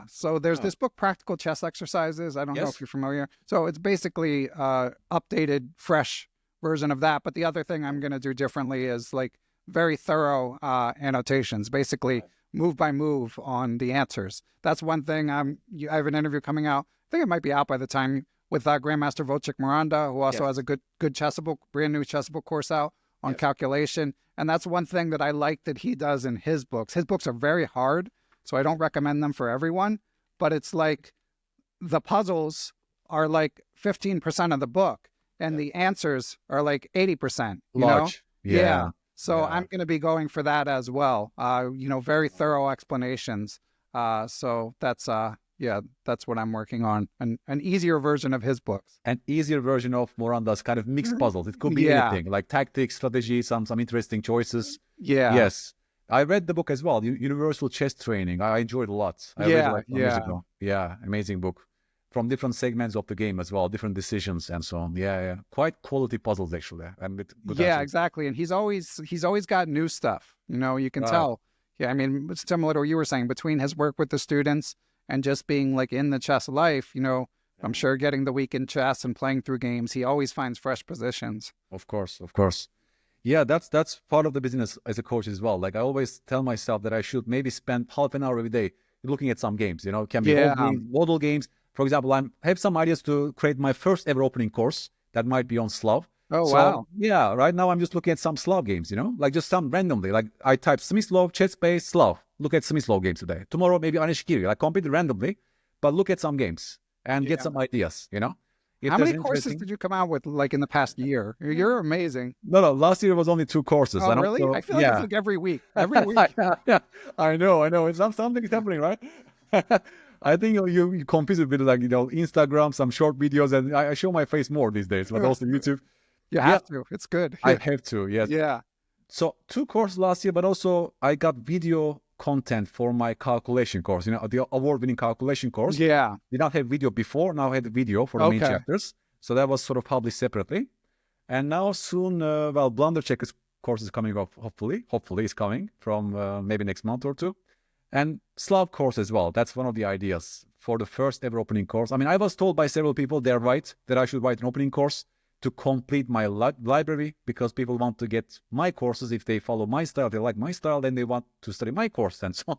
Speaker 2: So there's this book, Practical Chess Exercises. I don't know if you're familiar. So it's basically updated, fresh version of that. But the other thing I'm going to do differently is like very thorough annotations, basically move by move on the answers. That's one thing. I have an interview coming out. I think it might be out by the time, with Grandmaster Wojciech Miranda, who also has a good Chessable, brand new Chessable course out on calculation. And that's one thing that I like that he does in his books. His books are very hard, so I don't recommend them for everyone. But it's like the puzzles are like 15% of the book, and the answers are like 80%.
Speaker 1: Large.
Speaker 2: Yeah. So I'm going to be going for that as well. Very thorough explanations. So that's what I'm working on. An easier version of his books.
Speaker 1: An easier version of Miranda's kind of mixed puzzles. It could be anything, like tactics, strategy, some interesting choices.
Speaker 2: Yeah.
Speaker 1: Yes. I read the book as well, Universal Chess Training. I enjoyed it a lot. I read it like years ago. Yeah, amazing book. From different segments of the game as well, different decisions and so on. Yeah. Quite quality puzzles, actually. And with good answers.
Speaker 2: Exactly. And he's always got new stuff. You can tell. Yeah, I mean, similar to what you were saying, between his work with the students and just being like in the chess life, I'm sure getting the week in chess and playing through games, he always finds fresh positions.
Speaker 1: Of course. Yeah, that's part of the business as a coach as well. Like I always tell myself that I should maybe spend half an hour every day looking at some games, it can be model games. For example, I have some ideas to create my first ever opening course that might be on Slav.
Speaker 2: Oh, wow.
Speaker 1: Yeah, right now I'm just looking at some Slav games, like just some randomly. Like I type Smyslov, chess-based Slav. Look at Smyslov games today. Tomorrow, maybe Anishkiri. Like completely randomly, but look at some games and get some ideas,
Speaker 2: How many courses did you come out with like in the past year? You're amazing.
Speaker 1: No, last year was only 2 courses.
Speaker 2: Oh, really? I feel like it's like every week. Every week.
Speaker 1: Yeah, I know. It's something is happening, right? I think you compete with like, Instagram, some short videos, and I show my face more these days, but also YouTube.
Speaker 2: You have to. It's good.
Speaker 1: I have to, yes.
Speaker 2: Yeah.
Speaker 1: So 2 courses last year, but also I got video content for my calculation course, the award-winning calculation course.
Speaker 2: Yeah.
Speaker 1: Did not have video before, now I had the video for the main chapters. So that was sort of published separately. And now soon, Blunder Checkers course is coming up, hopefully. Hopefully it's coming from maybe next month or 2. And Slav course as well. That's one of the ideas for the first ever opening course. I mean, I was told by several people, they're right, that I should write an opening course to complete my library, because people want to get my courses. If they follow my style, they like my style, then they want to study my course and so on.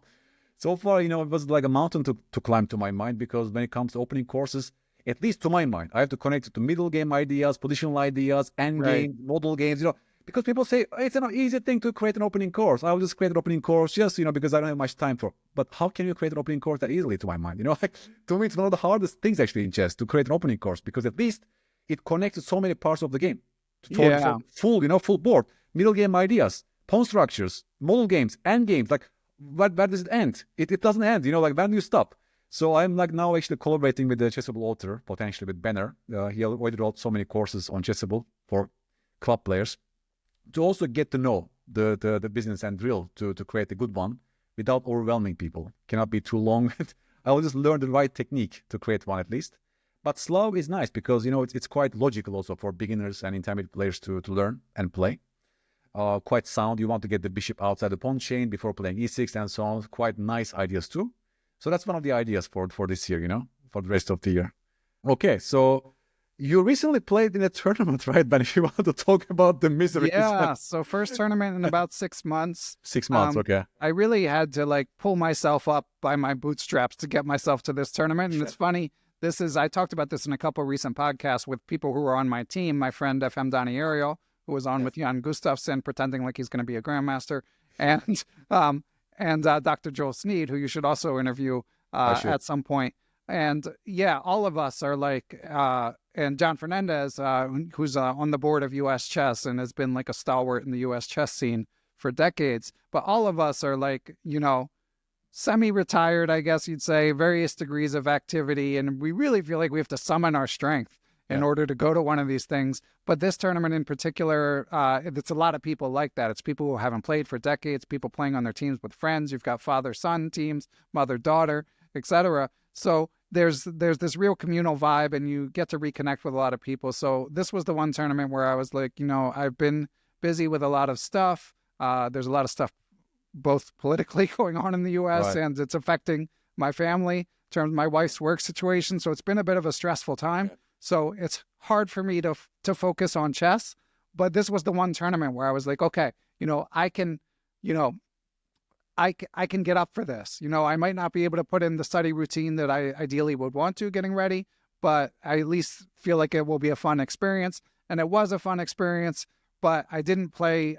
Speaker 1: So far, it was like a mountain to climb to my mind, because when it comes to opening courses, at least to my mind, I have to connect it to middle game ideas, positional ideas, end game, model games, because people say, it's an easy thing to create an opening course. I'll just create an opening course just, because I don't have much time for. But how can you create an opening course that easily, to my mind? Like, to me, it's one of the hardest things actually in chess to create an opening course, because at least it connects to so many parts of the game. For full board, middle game ideas, pawn structures, model games, end games. Like, where does it end? It doesn't end, like, when do you stop? So I'm like now actually collaborating with the Chessable author, potentially with Banner. He already wrote so many courses on Chessable for club players, to also get to know the business and drill to create a good one without overwhelming people. Cannot be too long. I will just learn the right technique to create one at least. But Slav is nice because, it's quite logical also for beginners and intermediate players to learn and play. Quite sound. You want to get the bishop outside the pawn chain before playing e6 and so on. Quite nice ideas too. So that's one of the ideas for this year, for the rest of the year. Okay, so you recently played in a tournament, right, Ben? If you want to talk about the misery.
Speaker 2: Yeah, so first tournament in about 6 months.
Speaker 1: 6 months, okay.
Speaker 2: I really had to like pull myself up by my bootstraps to get myself to this tournament. And it's funny, I talked about this in a couple of recent podcasts with people who were on my team. My friend FM Donnie Ariel, who was on with Jan Gustafsson, pretending like he's going to be a grandmaster, and Dr. Joel Sneed, who you should also interview at some point. And yeah, all of us are like, and John Fernandez, who's on the board of U.S. Chess and has been like a stalwart in the U.S. chess scene for decades. But all of us are like, semi-retired, I guess you'd say, various degrees of activity. And we really feel like we have to summon our strength in order to go to one of these things. But this tournament in particular, it's a lot of people like that. It's people who haven't played for decades, people playing on their teams with friends. You've got father-son teams, mother-daughter, etc. So there's this real communal vibe, and you get to reconnect with a lot of people. So this was the one tournament where I was like, I've been busy with a lot of stuff. There's a lot of stuff both politically going on in the U.S. and it's affecting my family in terms of my wife's work situation. So it's been a bit of a stressful time. So it's hard for me to focus on chess. But this was the one tournament where I was like, okay, I can get up for this. I might not be able to put in the study routine that I ideally would want to getting ready, but I at least feel like it will be a fun experience. And it was a fun experience, but I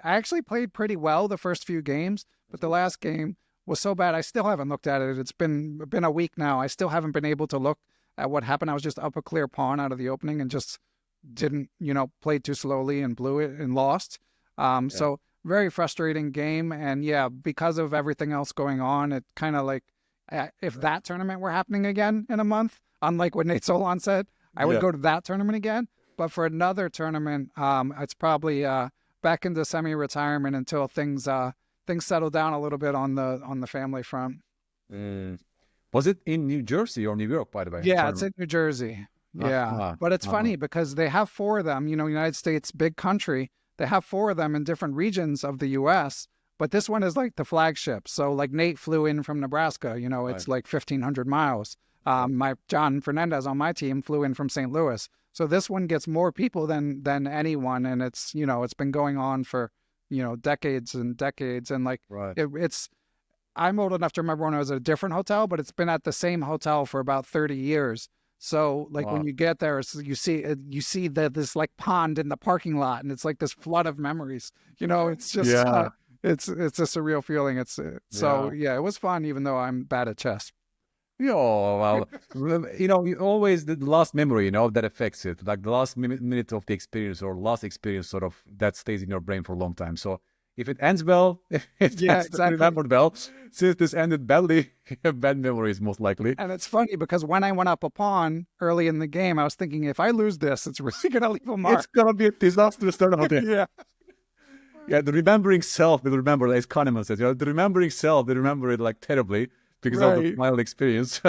Speaker 2: actually played pretty well the first few games, but the last game was so bad. I still haven't looked at it. It's been a week now. I still haven't been able to look at what happened. I was just up a clear pawn out of the opening and just didn't, played too slowly and blew it and lost. So very frustrating game. And yeah, because of everything else going on, it kind of like, if that tournament were happening again in a month, unlike what Nate Solon said, I would go to that tournament again. But for another tournament, it's probably back into semi-retirement until things settle down a little bit on the family front.
Speaker 1: Was it in New Jersey or New York, by the way?
Speaker 2: Yeah, it's in New Jersey. Yeah, but it's funny because they have 4 of them. United States, big country. They have 4 of them in different regions of the U.S., but this one is like the flagship. So like Nate flew in from Nebraska, it's like 1,500 miles. My John Fernandez on my team flew in from St. Louis. So this one gets more people than anyone. And it's, it's been going on for, decades and decades. And like, I'm old enough to remember when I was at a different hotel, but it's been at the same hotel for about 30 years. So like when you get there, you see this like pond in the parking lot, and it's like this flood of memories. It's just it's a surreal feeling. It was fun, even though I'm bad at chess.
Speaker 1: Yeah, well, always the last memory, that affects it. Like the last minute of the experience or last experience, sort of that stays in your brain for a long time. So if it ends well, exactly. Remembered well. Since this ended badly, bad memories most likely.
Speaker 2: And it's funny because when I went up a pawn early in the game, I was thinking, if I lose this, it's really going to leave a mark.
Speaker 1: It's going to be a disastrous tournament. Yeah, the remembering self will remember, as Kahneman says, the remembering self, they remember it like terribly because of the final experience.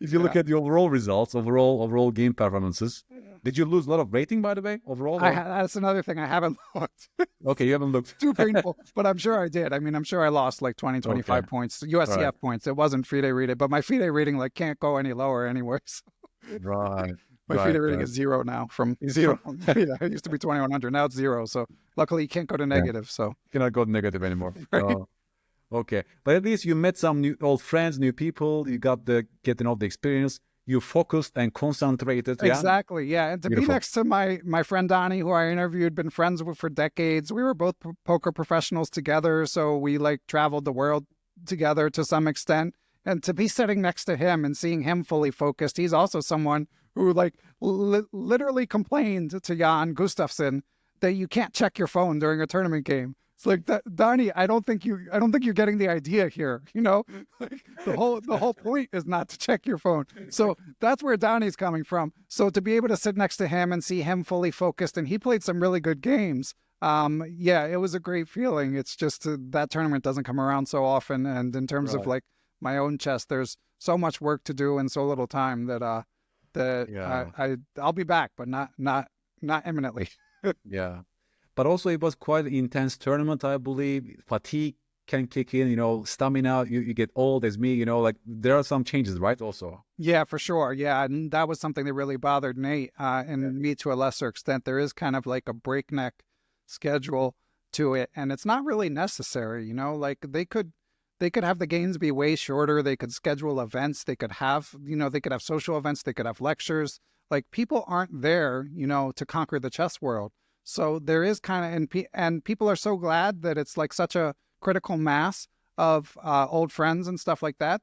Speaker 1: If you look at the overall results, overall game performances, did you lose a lot of rating, by the way, overall?
Speaker 2: That's another thing. I haven't looked.
Speaker 1: Okay, you haven't looked.
Speaker 2: Too painful, but I'm sure I did. I mean, I'm sure I lost like 20, 25 points, USCF points. It wasn't FIDE rated, but my FIDE rating like can't go any lower anyway. So.
Speaker 1: Right.
Speaker 2: My FIDE rating is 0 now from 0. It used to be 2,100. Now it's 0. So luckily you can't go to negative. So
Speaker 1: cannot go negative anymore.
Speaker 2: Right.
Speaker 1: Okay, but at least you met some new old friends, new people. You got get to know the experience. You focused and concentrated.
Speaker 2: Exactly, yeah. And to be next to my friend Donnie, who I interviewed, been friends with for decades. We were both poker professionals together, so we like traveled the world together to some extent. And to be sitting next to him and seeing him fully focused, he's also someone who like literally complained to Jan Gustafsson that you can't check your phone during a tournament game. It's like, Donnie, I don't think you're getting the idea here. Like the whole point is not to check your phone. So that's where Donnie's coming from. So to be able to sit next to him and see him fully focused, and he played some really good games. It was a great feeling. It's just that tournament doesn't come around so often. And in terms of like my own chess, there's so much work to do and so little time that I'll be back, but not imminently.
Speaker 1: Yeah. But also it was quite an intense tournament, I believe. Fatigue can kick in, stamina, you get old as me, like there are some changes, right, also?
Speaker 2: Yeah, for sure. Yeah, and that was something that really bothered Nate and me to a lesser extent. There is kind of like a breakneck schedule to it, and it's not really necessary, like they could have the games be way shorter. They could schedule events. They could have, they could have social events. They could have lectures. Like people aren't there, to conquer the chess world. So there is kind of, and people are so glad that it's like such a critical mass of old friends and stuff like that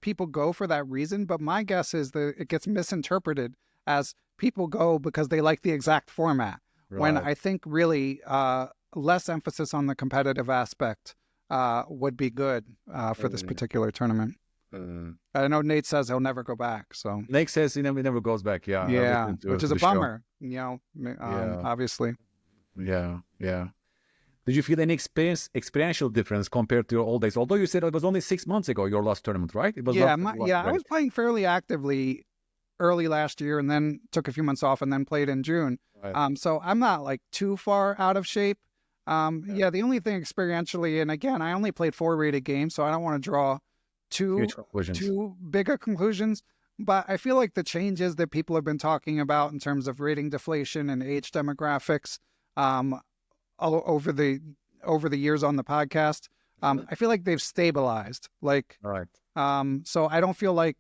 Speaker 2: people go for that reason. But my guess is that it gets misinterpreted as people go because they like the exact format. Right. When I think really less emphasis on the competitive aspect would be good for this particular tournament. I know Nate says he'll never go back. So
Speaker 1: Nate says he never goes back.
Speaker 2: Yeah, which is a bummer. Obviously.
Speaker 1: Yeah. Did you feel any experiential difference compared to your old days? Although you said it was only 6 months ago, your last tournament, right? It was
Speaker 2: Yeah,
Speaker 1: not,
Speaker 2: I was playing fairly actively early last year, and then took a few months off, and then played in June.
Speaker 1: Right.
Speaker 2: So I'm not like too far out of shape. Yeah, the only thing experientially, and again, I only played 4 rated games, so I don't want to draw
Speaker 1: Huge conclusions.
Speaker 2: too big of conclusions. But I feel like the changes that people have been talking about in terms of rating deflation and age demographics, over the years on the podcast, I feel like they've stabilized. Like,
Speaker 1: All right.
Speaker 2: so I don't feel like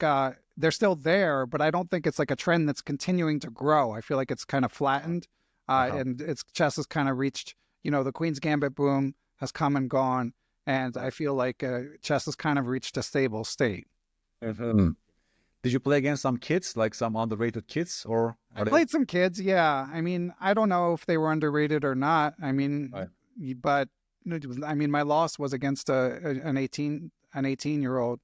Speaker 2: they're still there, but I don't think it's like a trend that's continuing to grow. I feel like it's kind of flattened, and chess has kind of reached, the Queen's Gambit boom has come and gone, and I feel like chess has kind of reached a stable state.
Speaker 1: Did you play against some kids, like some underrated kids, or
Speaker 2: I played some kids, yeah. I mean, I don't know if they were underrated or not. I mean, but I mean, my loss was against an 18-year-old.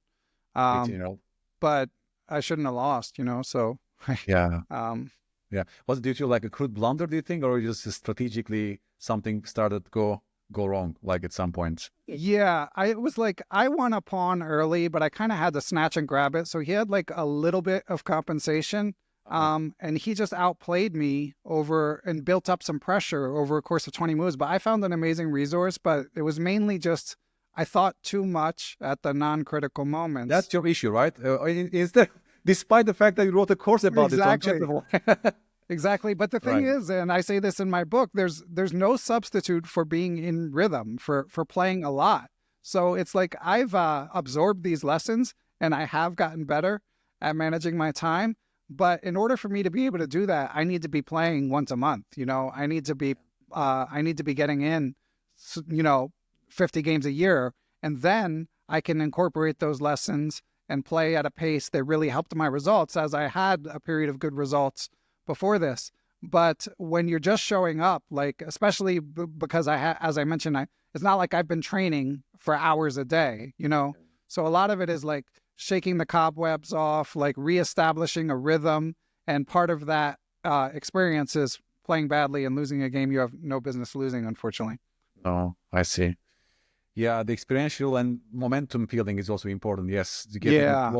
Speaker 1: 18-year-old?
Speaker 2: But I shouldn't have lost, so.
Speaker 1: Yeah.
Speaker 2: Yeah.
Speaker 1: Was it due to like a crude blunder, do you think, or just strategically something started to go wrong, like at some point?
Speaker 2: Yeah, it was like I won a pawn early, but I kind of had to snatch and grab it. So he had like a little bit of compensation. And he just outplayed me over and built up some pressure over a course of 20 moves. But I found an amazing resource, but it was mainly just I thought too much at the non-critical moments.
Speaker 1: That's your issue, right? Despite the fact that you wrote a course about it on Chessable.
Speaker 2: Exactly. But the thing is, and I say this in my book, there's no substitute for being in rhythm, for playing a lot. So it's like I've absorbed these lessons and I have gotten better at managing my time. But in order for me to be able to do that, I need to be playing once a month. I need to be getting in, 50 games a year. And then I can incorporate those lessons and play at a pace that really helped my results, as I had a period of good results before this. But when you're just showing up, like, especially because as I mentioned, it's not like I've been training for hours a day, So a lot of it is like shaking the cobwebs off, like reestablishing a rhythm. And part of that experience is playing badly and losing a game you have no business losing, unfortunately.
Speaker 1: Oh, I see. Yeah, the experiential and momentum feeling is also important. Yes.
Speaker 2: Yeah.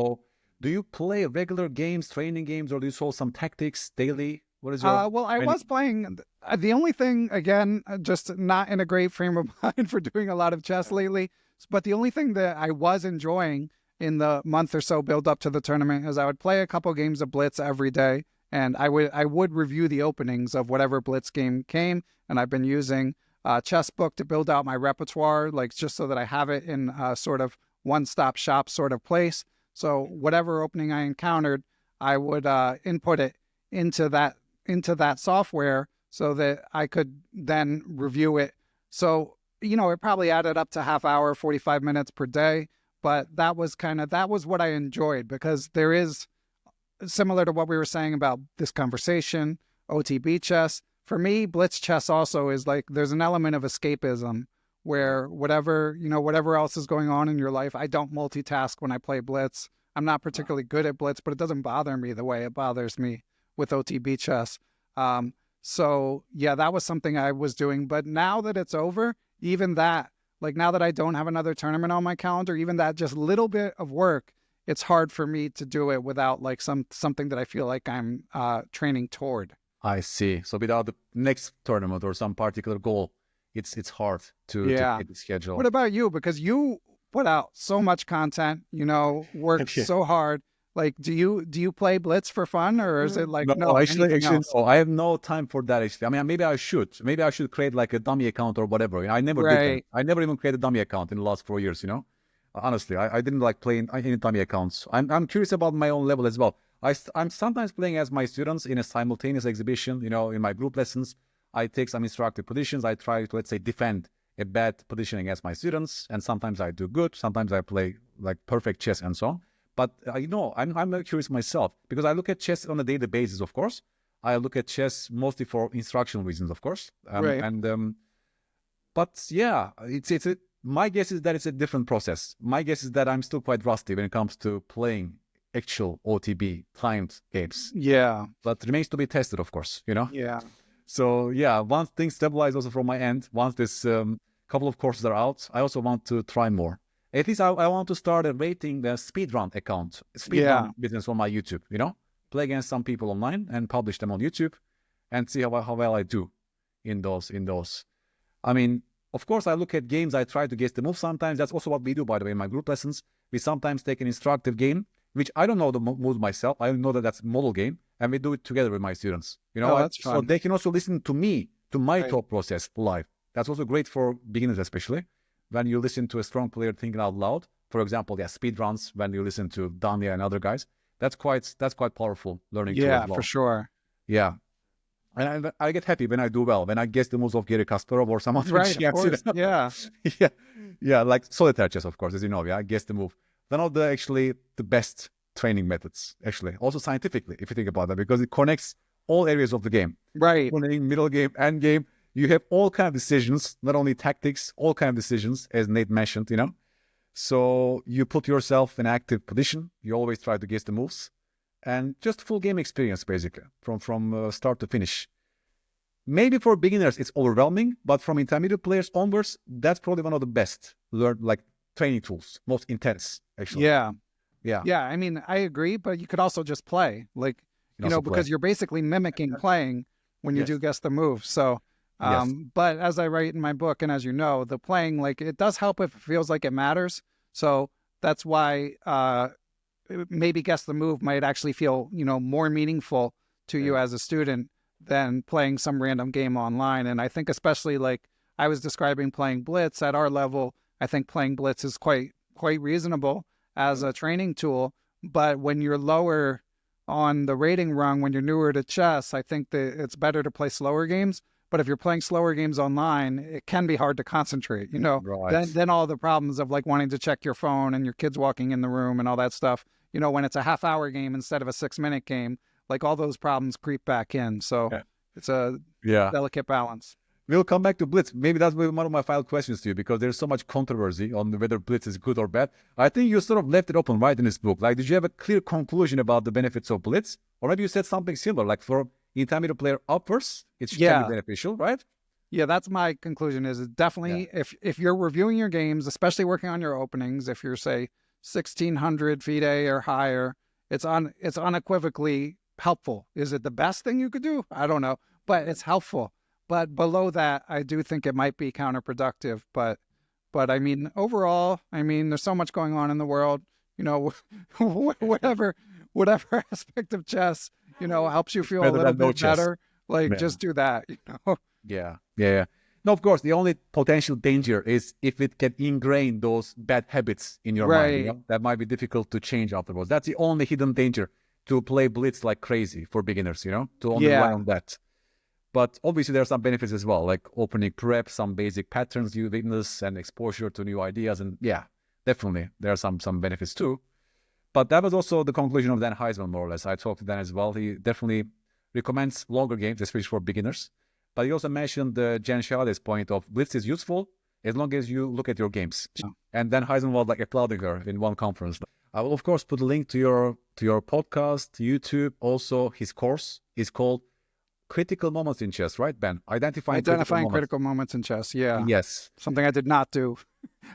Speaker 1: Do you play regular games, training games, or do you solve some tactics daily? What is your...
Speaker 2: Well, I was playing. The only thing, again, just not in a great frame of mind for doing a lot of chess lately, but the only thing that I was enjoying in the month or so build up to the tournament is I would play a couple games of Blitz every day, and I would review the openings of whatever Blitz game came, and I've been using chess book to build out my repertoire, like just so that I have it in a sort of one-stop shop sort of place. So whatever opening I encountered, I would input it into that software so that I could then review it. So, it probably added up to half hour, 45 minutes per day. But that was what I enjoyed, because there is, similar to what we were saying about this conversation, OTB chess. For me, Blitz chess also is like, there's an element of escapism where whatever else is going on in your life, I don't multitask when I play Blitz. I'm not particularly good at Blitz, but it doesn't bother me the way it bothers me with OTB chess. So yeah, that was something I was doing. But now that it's over, even that, like now that I don't have another tournament on my calendar, even that just little bit of work, it's hard for me to do it without like something that I feel like I'm training toward.
Speaker 1: I see. So without the next tournament or some particular goal, it's hard to get the schedule.
Speaker 2: What about you? Because you put out so much content, work so hard. Like, do you play Blitz for fun, or is it like no?
Speaker 1: Actually, no. I have no time for that. Actually, I mean, maybe I should. Maybe I should create like a dummy account or whatever. I never did that. I never even created a dummy account in the last 4 years. Honestly, I didn't like playing any dummy accounts. I'm curious about my own level as well. I'm sometimes playing as my students in a simultaneous exhibition. In my group lessons, I take some instructive positions. I try to, let's say, defend a bad position against my students, and sometimes I do good. Sometimes I play like perfect chess and so on. But I'm very curious myself, because I look at chess on a daily basis. Of course, I look at chess mostly for instructional reasons. Of course, but yeah, my guess is that it's a different process. My guess is that I'm still quite rusty when it comes to playing actual OTB timed games.
Speaker 2: Yeah.
Speaker 1: But remains to be tested, of course,
Speaker 2: Yeah.
Speaker 1: So yeah, once things stabilize also from my end, once this couple of courses are out. I also want to try more. At least I want to start a rating the speedrun account, speedrun business on my YouTube, play against some people online and publish them on YouTube and see how well I do in those. I mean, of course, I look at games, I try to guess the move sometimes. That's also what we do, by the way, in my group lessons. We sometimes take an instructive game, which I don't know the moves myself. I know that that's a model game, and we do it together with my students.
Speaker 2: That's fun.
Speaker 1: So they can also listen to me, to my thought process live. That's also great for beginners, especially when you listen to a strong player thinking out loud. For example, speed runs when you listen to Danya and other guys. That's quite powerful learning tool as well.
Speaker 2: For sure.
Speaker 1: Yeah. And I get happy when I do well, when I guess the moves of Garry Kasparov or some other
Speaker 2: champs.
Speaker 1: Yeah, like solitaire chess, of course, as you know. Yeah, I guess the move. One of the best training methods, actually. Also scientifically, if you think about that, because it connects all areas of the game.
Speaker 2: Right.
Speaker 1: Middle game, end game. You have all kind of decisions, not only tactics, all kind of decisions, as Nate mentioned, So you put yourself in active position. You always try to guess the moves. And just full game experience, basically, from start to finish. Maybe for beginners, it's overwhelming, but from intermediate players onwards, that's probably one of the best training tools, most intense, actually.
Speaker 2: Yeah. I mean, I agree, but you could also just play, because you're basically mimicking playing when you do guess the move. So, but as I write in my book, and as you know, the playing, it does help if it feels like it matters. So that's why maybe guess the move might actually feel, more meaningful to you as a student than playing some random game online. And I think especially I was describing playing Blitz at our level, I think playing Blitz is quite reasonable as a training tool. But when you're lower on the rating rung, when you're newer to chess, I think that it's better to play slower games. But if you're playing slower games online, it can be hard to concentrate,
Speaker 1: Right.
Speaker 2: Then all the problems of wanting to check your phone and your kids walking in the room and all that stuff, when it's a half-hour game instead of a 6-minute game, all those problems creep back in. So it's a delicate balance.
Speaker 1: We'll come back to Blitz. Maybe that's one of my final questions to you, because there's so much controversy on whether Blitz is good or bad. I think you sort of left it open right in this book. Did you have a clear conclusion about the benefits of Blitz? Or maybe you said something similar, for intermediate player upwards, it can be beneficial, right?
Speaker 2: Yeah, that's my conclusion. Is definitely if you're reviewing your games, especially working on your openings, if you're say 1600 FIDE or higher, it's unequivocally helpful. Is it the best thing you could do? I don't know, but it's helpful. But below that, I do think it might be counterproductive. But I mean, overall, there's so much going on in the world. Whatever aspect of chess, helps you feel a little bit better. Just do that.
Speaker 1: Yeah. No, of course, the only potential danger is if it can ingrain those bad habits in your mind. That might be difficult to change afterwards. That's the only hidden danger, to play Blitz like crazy for beginners, to only rely on that. But obviously there are some benefits as well, like opening prep, some basic patterns you witness, and exposure to new ideas. And definitely there are some benefits too. But that was also the conclusion of Dan Heisman, more or less. I talked to Dan as well. He definitely recommends longer games, especially for beginners. But he also mentioned Jen Shalade's point of Blitz is useful as long as you look at your games. And Dan Heisman was applauding her in one conference. I will, of course, put a link to your podcast, YouTube. Also, his course is called Critical Moments in Chess, right, Ben? Identifying
Speaker 2: critical moments in chess. Yeah.
Speaker 1: Yes.
Speaker 2: Something I did not do.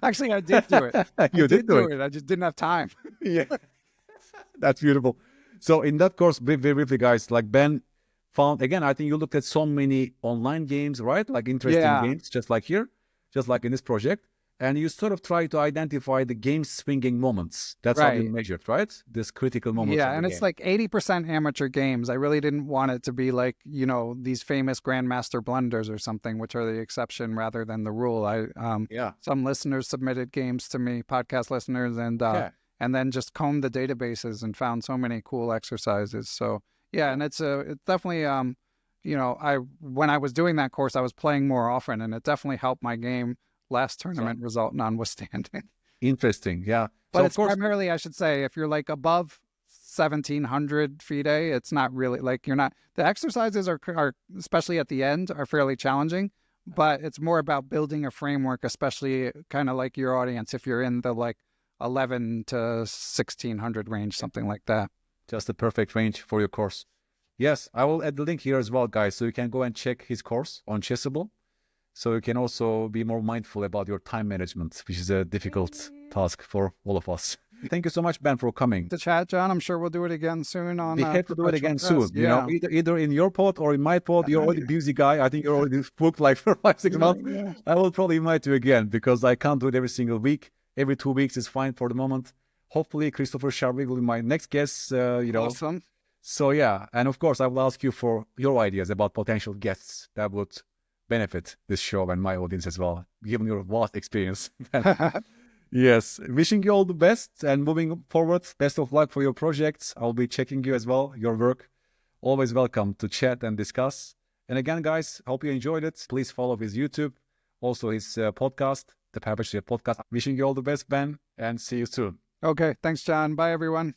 Speaker 2: Actually, I did do it.
Speaker 1: You did do it.
Speaker 2: I just didn't have time.
Speaker 1: Yeah. That's beautiful. So in that course, very briefly, guys, Ben found, again, I think you looked at so many online games, right? Interesting games, just like here, just like in this project. And you sort of try to identify the game swinging moments. That's how you measured, right? This critical moments.
Speaker 2: Yeah, and it's 80% amateur games. I really didn't want it to be these famous grandmaster blunders or something, which are the exception rather than the rule. Some listeners submitted games to me, podcast listeners, and then just combed the databases and found so many cool exercises. So and it's definitely when I was doing that course, I was playing more often, and it definitely helped my game. Last tournament result notwithstanding.
Speaker 1: Interesting, yeah.
Speaker 2: But so it's primarily, I should say, if you're above 1700 FIDE, it's not really you're not. The exercises are especially at the end are fairly challenging, but it's more about building a framework, especially kind of like your audience. If you're in the 11 to 1600 range, something like that.
Speaker 1: Just the perfect range for your course. Yes, I will add the link here as well, guys, so you can go and check his course on Chessable. So you can also be more mindful about your time management, which is a difficult task for all of us. Thank you so much, Ben, for coming.
Speaker 2: The chat, John. I'm sure we'll do it again soon on.
Speaker 1: We have to do it again soon.
Speaker 2: Yeah.
Speaker 1: You know, either in your pod or in my pod. You're already a busy guy. I think you're already booked like for 5-6 months.
Speaker 2: Yeah.
Speaker 1: I will probably invite you again because I can't do it every single week. Every 2 weeks is fine for the moment. Hopefully, Christopher Sharvik will be my next guest.
Speaker 2: Awesome.
Speaker 1: So yeah, and of course, I will ask you for your ideas about potential guests that would benefit this show and my audience as well, given your vast experience. Yes, wishing you all the best and moving forward. Best of luck for your projects. I'll be checking you as well, your work. Always welcome to chat and discuss. And again, guys, hope you enjoyed it. Please follow his YouTube, also his podcast, the Perpetual Chess Podcast. Wishing you all the best, Ben, and see you soon.
Speaker 2: Okay, thanks, John. Bye, everyone.